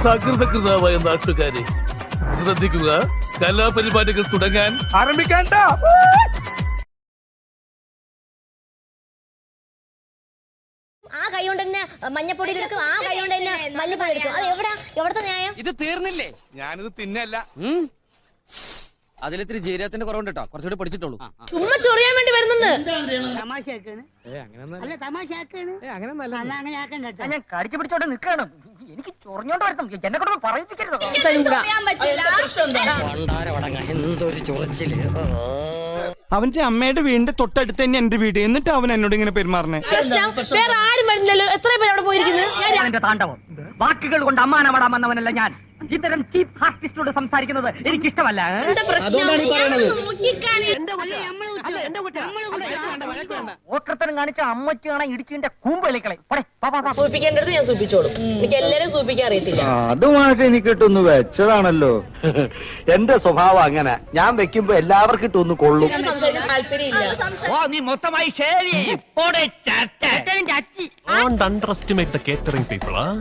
സകൃതകൃതാവായ നാട്ടുകാരെ ശ്രദ്ധിക്കുക, കലാപരിപാടികൾ തുടങ്ങാൻ ആരംഭിക്കാൻ. ആ കൈ കൊണ്ട് തന്നെ മഞ്ഞപ്പൊടി എടുക്കും, ആ കൈ കൊണ്ട് തന്നെ മല്ലിപ്പൊടി എടുക്കും. അത് എവിടത്തെ ന്യായം? ഇത് തീർന്നില്ലേ? ഞാനിത് തിന്നല്ല. അതിലിത്തിരി ജീരകത്തിന്റെ കുറവുണ്ട് കേട്ടോ, കുറച്ചുകൂടി പഠിച്ചിട്ടുള്ളൂ. ചുമ്മാ ചൊറിയാൻ വേണ്ടി വരുന്നത്. ഞാൻ കടിച്ചു പിടിച്ചോണ്ട് നിൽക്കണം. എനിക്ക് ചൊറിഞ്ഞോണ്ട് വരണം, എന്നെ കൊണ്ട് പറയിപ്പിക്കരുത്. എന്തൊരു ചൊറിച്ചില്. അവന്റെ അമ്മയുടെ വീടിന്റെ തൊട്ടടുത്ത് തന്നെ എന്റെ വീട്, എന്നിട്ട് അവൻ എന്നോട് ഇങ്ങനെ പെരുമാറണേ. വേറെ ആരും വരുന്നില്ലല്ലോ. എത്ര പേര് അവിടെ പോയിരിക്കുന്നത്? താണ്ഡവം വാക്കുകൾ കൊണ്ട് അമ്മാനമാടാൻ വന്നവനല്ല ഞാൻ. ഇത്തരം ചീപ്പ് ആർട്ടിസ്റ്റോട് സംസാരിക്കുന്നത് എനിക്കിഷ്ടമല്ല. ഓട്ടത്തരം കാണിച്ച അമ്മച്ചാണ് ഇടിച്ചിന്റെ കൂമ്പലിക്കളെ. സൂപ്പിക്കേണ്ടത് ഞാൻ സൂപ്പിച്ചോളൂ. എനിക്ക് എല്ലാരും സൂപ്പിക്കാൻ അറിയത്തില്ല. അതുമായിട്ട് എനിക്ക് ഇട്ടൊന്ന് വെച്ചതാണല്ലോ. എന്റെ സ്വഭാവം അങ്ങനെ, ഞാൻ വെക്കുമ്പോ എല്ലാവർക്കും ഇട്ടൊന്ന് കൊള്ളും. സംസാരിക്കാൻ താല്പര്യമില്ല. ഓ നീ മൊത്തമായി Don't underestimate the catering people, huh?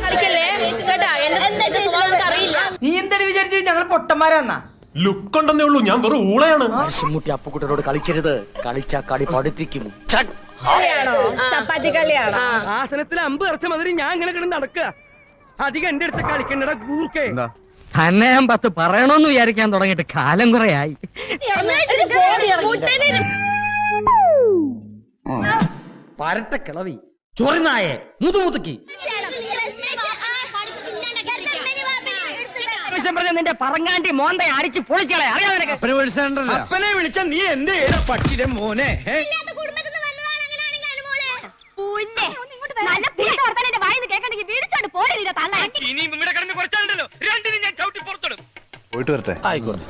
കളിക്കല്ലേ കേട്ടാ. എന്റെ സ്വഭാവം അറിയില്ല. നീ എന്താണ് വിചാരിച്ചത് ഞങ്ങൾ പൊട്ടന്മാരാന്നാ? ലുക്ക് ഉണ്ടെന്നേ ഉള്ളൂ, ഞാൻ വെറും ഊളയാണ്. മുട്ടി അപ്പുകുട്ടനോട് കളിക്കരുത്, കളിച്ചാ കളി പഠിപ്പിക്കും. ചപ്പാത്തി കളിയാണോ? ആസനത്തിൽ അമ്പ് ഇറച്ച മതി ഞാൻ ഇങ്ങനെ കിടന്ന് നടക്കുക. അധികം എന്റെ അടുത്ത് കളിക്കണ്ടടാ ഗൂർക്കേ. തന്നെ ഞാൻ 10 പറയണോന്ന് വിചാരിക്കാൻ തുടങ്ങിയിട്ട് കാലം കുറയായി. പരട്ട കിളവി, ചൊറിനായെ, മുതുമുതുക്കി. നിന്റെ പറങ്ങാണ്ടി മോന്തെ അടിച്ച് പൊളിച്ചളെ. അറിയാം നിനക്ക്? അപ്പനെ വിളിച്ച നീ എന്ത് പക്ഷിയുടെ മോനെ? പോയിട്ട് വരട്ടെ. ആയിക്കോട്ടെ.